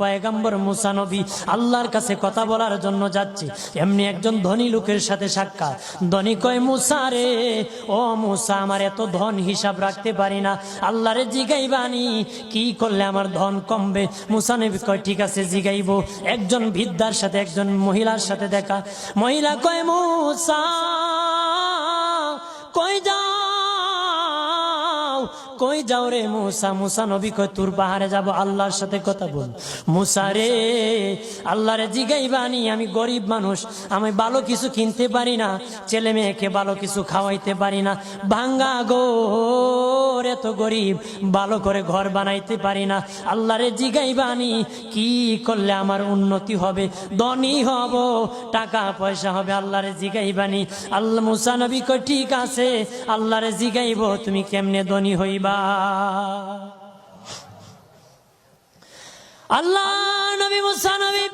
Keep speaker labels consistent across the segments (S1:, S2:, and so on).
S1: পয়গম্বর মুসা নবী আল্লাহর কাছে কথা বলার জন্য যাচ্ছে, এমনি একজন ধনী লোকের সাথে সাক্ষাৎ। ধনী কয়, মুসা রে, ও মুসা, আমার এত ধন হিসাব রাখতে পারি না, আল্লাহরে জিগাইবানি কি করলে আমার ধন কমবে? মুসা নবী কয়, ঠিক আছে জিগাইব। একজন বৃদ্ধার সাথে একজন মহিলার সাথে দেখা। মহিলা কয়, মুসা কই যাও, কই যাও রে মুসা? মুসা নবী কয়, তোর পাহাড়ে যাব, আল্লাহর সাথে কথা বল। মুসা রে, আল্লাহরে জিগাইবানি, আমি গরিব মানুষ, আমি ভালো কিছু কিনতে পারি না, ছেলে মেয়েকে ভালো কিছু খাওয়াইতে পারি না, ভাঙ্গা ঘর, এত গরিব, ভালো করে ঘর বানাইতে পারি না, আল্লাহরে জিগাইবানি কি করলে আমার উন্নতি হবে, ধনী হব, টাকা পয়সা হবে, আল্লাহরে জিগাইবানি। আল্লাহ মুসা নবী কয়, ঠিক আছে, আল্লাহরে জিগাইব, তুমি কেমনে ধনী হইবা? আল্লাহ নবী মুসা নবী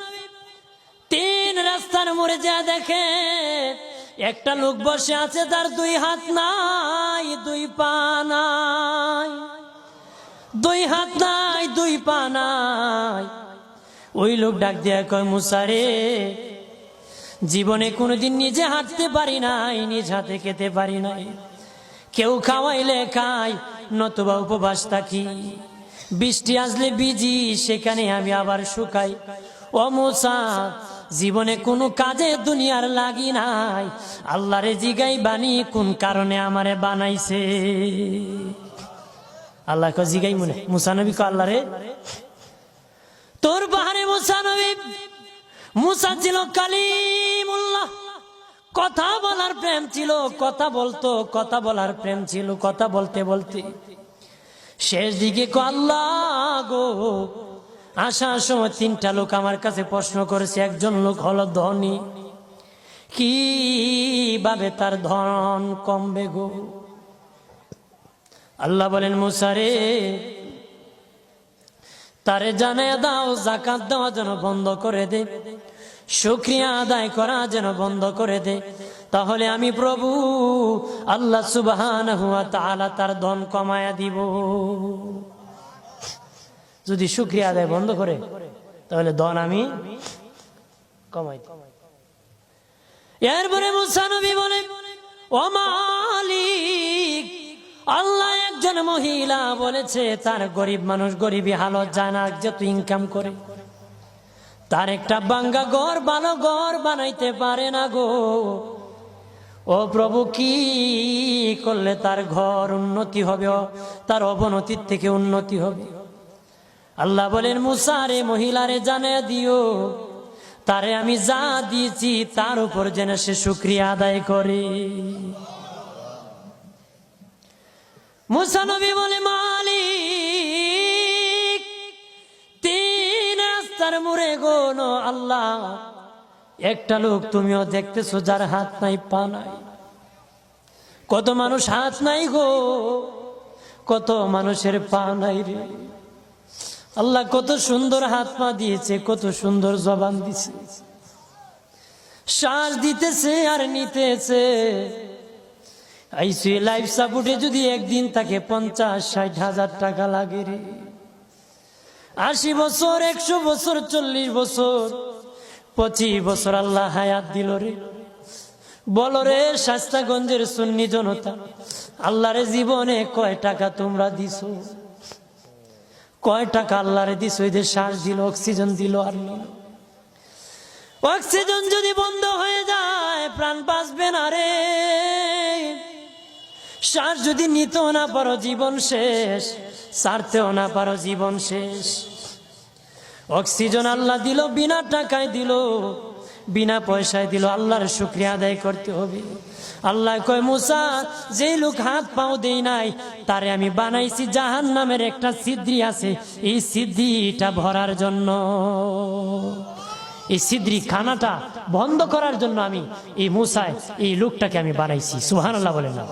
S1: তিন রাস্তার মোড়ে যা দেখে একটা লোক বসে আছে, তার দুই হাত নাই, দুই পা নাই, দুই হাত নাই, দুই পা নাই। ওই লোক ডাক দিয়া কয়, মুসা রে, জীবনে কোনোদিন নিজে হাঁটতে পারি নাই, নিজ হাতে খেতে পারি নাই, কেউ খাওয়াইলে খাই, নতুবা উপবাস থাকি, বৃষ্টি আসলে ভিজি, সেখানে আমি আবার শুকাই। ও মুসা, জীবনে কোনো কাজে দুনিয়ার লাগি নাই, আল্লাহরে জিগাইবানি কোন কারণে আমারে বানাইছে? আল্লাহ কয়, জিগাই মনে। মুসা নবী কয়, আল্লাহরে তোর পাহাড়ে মুসা নবী, মুসা ছিল কালিমুল্লাহ, কথা বলার প্রেম ছিল, কথা বলতো, কথা বলার প্রেম ছিল। কথা বলতে বলতে শেষ দিকে আল্লাহ গো, আসার সময় তিনটা লোক আমার কাছে প্রশ্ন করেছে। একজন লোক হলো ধনী, কিভাবে তার ধন কমবে গো? আল্লাহ বলেন, মুসা রে, তারে জানায়া দাও যাকাত দেওয়া যেন বন্ধ করে দে, শুকরিয়া আদায় করা যেন বন্ধ করে দে, তাহলে আমি প্রভু আল্লাহ সুবহানাহু ওয়া তাআলা তার ধন কমায়া দিব। যদি শুকরিয়া আদায় বন্ধ করে তাহলে ধন আমি কমাই দিব। এরপরে মুসা নবী বলে, ও মালিক, আল্লাহ একজন মহিলা বলেছে তার গরিব মানুষ, গরিবী হালত যায় না, যত ইনকাম করে তার একটা ভাঙ্গা ঘর, ভালো ঘর বানাইতে পারে না গো। ও প্রভু, কি করলে তার ঘর উন্নতি হবে, তার অবনতির থেকে উন্নতি হবে? আল্লাহ বলেন, মুসা রে, মহিলারে জানিয়ে দিও, তারে আমি যা দিয়েছি তার উপর যেন সে শুকরিয়া আদায় করে। মুসা নবী বলে, মালিক, তিন রাস্তার মোড়ে গো আল্লাহ, একটা লোক তুমিও দেখতেছো যার হাত নাই, পা নাই। কত মানুষ হাত নাই গো, কত মানুষের পা নাই রে। আল্লাহ কত সুন্দর হাত পা দিয়েছে, কত সুন্দর জবান দিছে, শ্বাস দিতেছে আর নিতেছে। আইসিইউ লাইফ সাপোর্টে যদি একদিন তাকে 50-60 হাজার টাকা লাগে রে। 80 বছর, 100 বছর, 40 বছর, 25 বছর আল্লাহ হায়াত দিল রে। বলো রে শাস্তাগঞ্জের সুন্নি জনতা, আল্লাহরে জীবনে কয় টাকা তোমরা দিছো? কয় টাকা আল্লাহরে দিছো? এদের শ্বাস দিল, অক্সিজেন দিল আর নিল। অক্সিজেন যদি বন্ধ হয়ে যায় প্রাণ বাঁচবে না রে। শ্বাস যদি নিতেও না পারো জীবন শেষ, ছাড়তেও না পারো জীবন শেষ। অক্সিজেন আল্লাহ দিল, বিনা টাকায় দিল, বিনা পয়সায় দিল, আল্লাহর শুকরিয়া আদায় করতে হবে। আল্লাহ কয়, মুসা, যে লোক হাত পাও দেই নাই তারে আমি বানাইছি জাহান্নামের একটা ছিদ্রি আছে, এই ছিদ্রিটা ভরার জন্য, এই ছিদ্রি খানাটা বন্ধ করার জন্য আমি এই মুসায় এই লোকটাকে আমি বানাইছি। সুবহানাল্লাহ বলেন না?